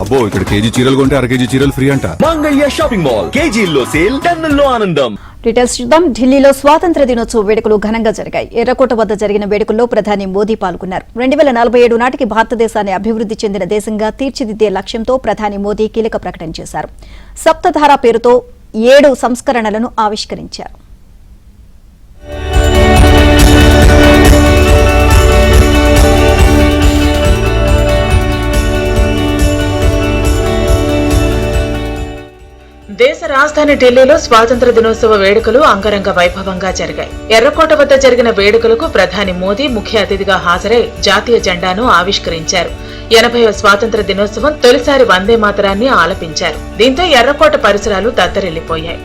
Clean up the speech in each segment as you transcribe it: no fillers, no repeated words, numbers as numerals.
అబ్బో ఇక్కడ కేజీ చీరలు కొంటే అర కేజీ చీరలు ఫ్రీ అంట. మంగళ్య షాపింగ్ మాల్ కేజీల్లో సేల్ టన్నుల్లో ఆనందం. డీటెయిల్స్ చూద్దాం. ఢిల్లీలో స్వాతంత్ర దినోత్సవ వేడుకలు ఘనంగా జరిగాయి. ఎర్రకోట వద్ద జరిగిన వేడుకల్లో ప్రధాని మోదీ పాల్గొన్నారు. 2047 నాటికి భారతదేశాన్ని అభివృద్ధి చెందిన దేశంగా తీర్చిదిద్దే లక్ష్యంతో ప్రధాని మోదీ కీలక ప్రకటన చేశారు. సప్తధార పేరుతో 7 సంస్కరణలను ఆవిష్కరించారు. దేశ రాజధాని ఢిల్లీలో స్వాతంత్ర దినోత్సవ వేడుకలు అంగరంగ వైభవంగా జరిగాయి. ఎర్రకోట వద్ద జరిగిన వేడుకలకు ప్రధాని మోదీ ముఖ్య అతిథిగా హాజరై జాతీయ జెండాను ఆవిష్కరించారు. 80వ స్వాతంత్ర దినోత్సవం తొలిసారి వందే మాతరాన్ని ఆలపించారు. దీంతో ఎర్రకోట పరిసరాలు దద్దరిల్లిపోయాయి.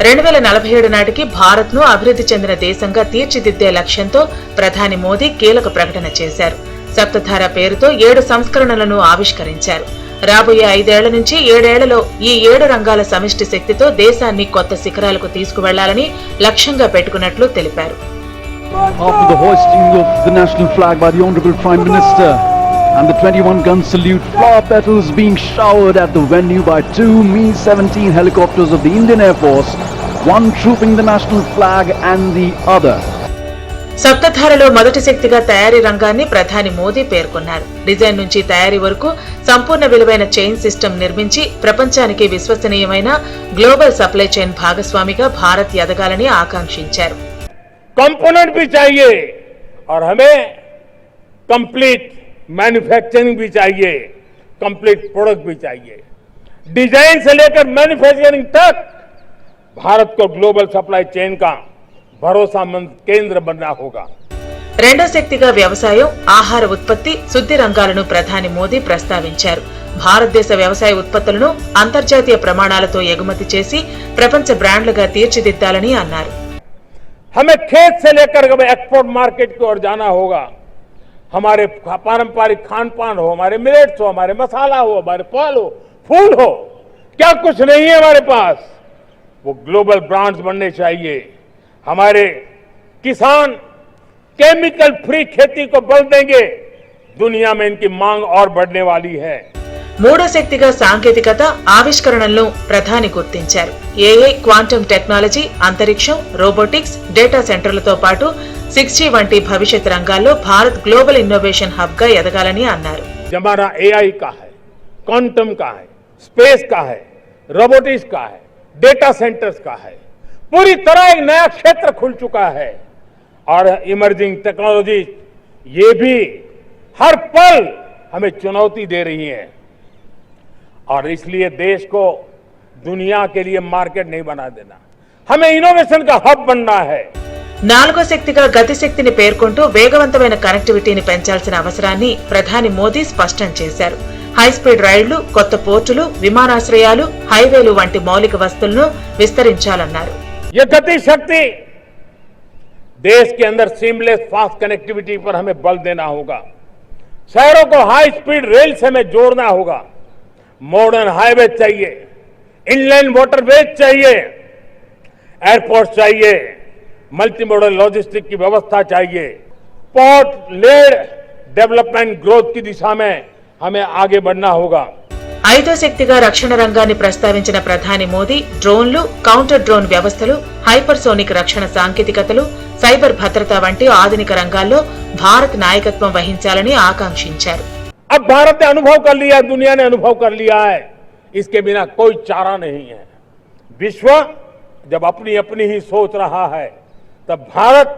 2047 నాటికి భారత్ ను అభివృద్ధి చెందిన దేశంగా తీర్చిదిద్దే లక్ష్యంతో ప్రధాని మోదీ కీలక ప్రకటన చేశారు. సప్తధార పేరుతో 7 సంస్కరణలను ఆవిష్కరించారు. రాబోయే 5 ఏళ్ల నుంచి 7 ఏళ్లలో ఈ 7 రంగాల సమిష్టి శక్తితో దేశాన్ని కొత్త శిఖరాలకు తీసుకువెళ్లాలని లక్ష్యంగా పెట్టుకున్నట్లు తెలిపారు. After the hoisting of the national flag by the Honorable Prime Minister and the 21-gun salute, flower petals being showered at the venue by 2 Mi-17 helicopters of the Indian Air Force, one trooping the national flag and the other. సప్తధారలో మొదటి శక్తిగా తయారీ రంగాన్ని ప్రధాని మోదీ పేర్కొన్నారు. Design నుంచి తయారీ వరకు సంపూర్ణ విలువైన చైన్ సిస్టమ్ నిర్మించి ప్రపంచానికి విశ్వసనీయమైన గ్లోబల్ సప్లై చైన్ భాగస్వామిగా భారత్ ఎదగాలని ఆకాంక్షించారు. कंपोनेंट भी चाहिए और हमें कंप्लीट मैन्युफैक्चरिंग भी चाहिए, कंप्लीट प्रोडक्ट भी चाहिए. डिजाइन से लेकर मैन्युफैक्चरिंग तक भारत को ग्लोबल सप्लाई चेन का భరోసామంద్ కేంద్ర बनना होगा. రెండో శక్తిగా వ్యవసాయం, ఆహార ఉత్పత్తి, శుద్ధి రంగాలను ప్రధాని మోదీ ప్రస్తావించారు. భారతదేశ వ్యవసాయ ఉత్పత్తులను అంతర్జాతీయ ప్రమాణాలతో ఎగుమతి చేసి ప్రపంచ బ్రాండ్లుగా తీర్చిదిద్దాలని అన్నారు. हमें खेत से लेकर एक्सपोर्ट मार्केट की ओर जाना होगा. हमारे पारंपरिक खान पान हो, हमारे मिलेट्स हो, हमारे मसाला हो, हमारे फल हो, फूल हो, क्या कुछ नहीं है हमारे पास, वो ग्लोबल ब्रांड्स बनने चाहिए. हमारे किसान केमिकल फ्री खेती को बल देंगे. दुनिया में इनकी मांग और बढ़ने वाली है. మూడో శక్తిగా సాంకేతికత, ఆవిష్కరణలను ప్రధాని గుర్తించారు. ఏఐ, క్వాంటమ్ టెక్నాలజీ, అంతరిక్షం, రోబోటిక్స్, డేటా సెంటర్లతో పాటు 6G వంటి భవిష్యత్ రంగాల్లో భారత్ గ్లోబల్ ఇన్నోవేషన్ హబ్ గా ఎదగాలని అన్నారు. हमारा एआई का है, क्वांटम का है, स्पेस का है, रोबोटिक्स का है, डेटा सेंटर्स का है. पूरी तरह एक नया क्षेत्र खुल चुका है और इमर्जिंग टेक्नोलॉजी ये भी हर पल हमें चुनौती दे रही है और इसलिए देश को दुनिया के लिए मार्केट नहीं बना देना, हमें इनोवेशन का हब बनना है. నాలుగో శక్తిగా గతిశక్తిని పేర్కొంటూ వేగవంతమైన కనెక్టివిటీని పెంచాల్సిన అవసరాన్ని ప్రధాని మోదీ స్పష్టం చేశారు. హైస్పీడ్ రైళ్లు, కొత్త పోర్టులు, విమానాశ్రయాలు, హైవేలు వంటి మౌలిక వస్తువులను విస్తరించాలన్నారు. ये गति शक्ति देश के अंदर सीमलेस फास्ट कनेक्टिविटी पर हमें बल देना होगा. शहरों को हाई स्पीड रेल से हमें जोड़ना होगा. मॉडर्न हाईवे चाहिए, इनलैंड वाटरवेज चाहिए, एयरपोर्ट चाहिए, मल्टी मॉडल लॉजिस्टिक की व्यवस्था चाहिए. पोर्ट लेड डेवलपमेंट ग्रोथ की दिशा में हमें आगे बढ़ना होगा. ఐదో శక్తిగా రక్షణ రంగాన్ని ప్రస్తావించిన ప్రధాని మోదీ డ్రోన్లు, కౌంటర్ డ్రోన్ వ్యవస్థలు, హైపర్సోనిక్ రక్షణ సాంకేతికతలు, సైబర్ భద్రత వంటి ఆధునిక రంగాల్లో భారత్ నాయకత్వం వహించాలని ఆకాంక్షించారు. अब भारत ने अनुभव कर लिया, दुनिया ने अनुभव कर लिया है, इसके बिना कोई चारा नहीं है. विश्व जब अपनी अपनी ही सोच रहा है तब भारत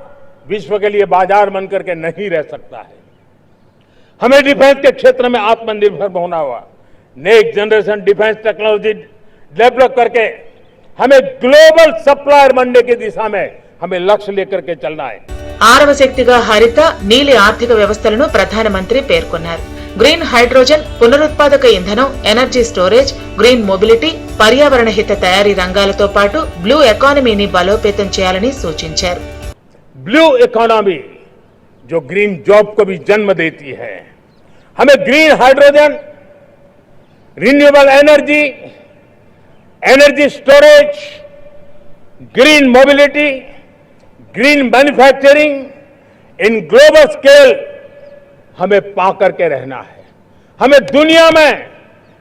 विश्व के लिए बाजार बन करके नहीं रह सकता है. हमें डिफेंस के क्षेत्र में आत्मनिर्भर होना हुआ. Next generation defence technology develop करके हमें ग्लोबल सप्लायर बनने की दिशा में हमें लक्ष्य लेकर के चलना है. ఆరవ శక్తిగా హరిత, నీలి ఆర్థిక వ్యవస్థలను ప్రధానమంత్రి పేర్కొన్నారు. గ్రీన్ హైడ్రోజన్, పునరుత్పాదక ఇంధనం, ఎనర్జీ స్టోరేజ్, గ్రీన్ మొబిలిటీ, పర్యావరణ హిత తయారీ రంగాలతో పాటు బ్లూ ఎకానమీని బలోపేతం చేయాలని సూచించారు. ब्लू इकोनॉमी जो ग्रीन जॉब को भी जन्म देती है, हमें green hydrogen, renewable energy, energy storage, green mobility, green manufacturing in global scale हमें पा करके रहना है. हमें दुनिया में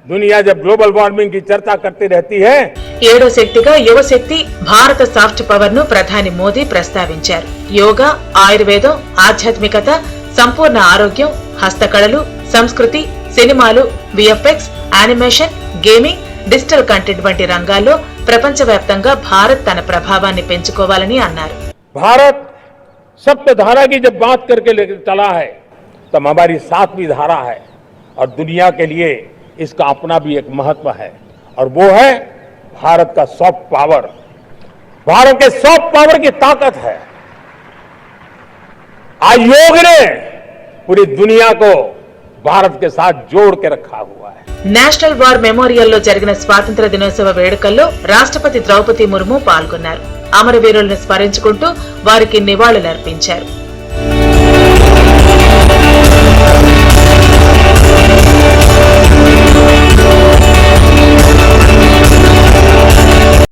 दुनिया जब ग्लोबल वार्मिंग की चर्चा करती रहती है, ఏడో శక్తిగా యువశక్తి భారత సాఫ్ట్ పవర్ ను ప్రధాని మోదీ ప్రస్తావించారు. యోగా, ఆయుర్వేదం, ఆధ్యాత్మికత, సంపూర్ణ ఆరోగ్యం, హస్తకళలు, సంస్కృతి, సినిమాలు, VFX, animation, gaming, digital content వంటి రంగాల్లో ప్రపంచవ్యాప్తంగా భారత్ తన ప్రభావాన్ని పెంచుకోవాలని అన్నారు. भारत सप्त धारा की जब बात करके लेकर चला है, तब हमारी 7वीं धारा है और दुनिया के लिए इसका अपना भी एक महत्व है और वो है भारत का सॉफ्ट पावर. भारत के सॉफ्ट पावर की ताकत है. आज योग ने पूरी दुनिया को भारत के साथ जोड़ के रखा हुआ है. నేషనల్ వార్ మెమోరియల్లో జరిగిన స్వాతంత్ర దినోత్సవ వేడుకల్లో రాష్ట్రపతి ద్రౌపది ముర్ము పాల్గొన్నారు. అమరవీరులను స్మరించుకుంటూ వారికి నివాళులర్పించారు.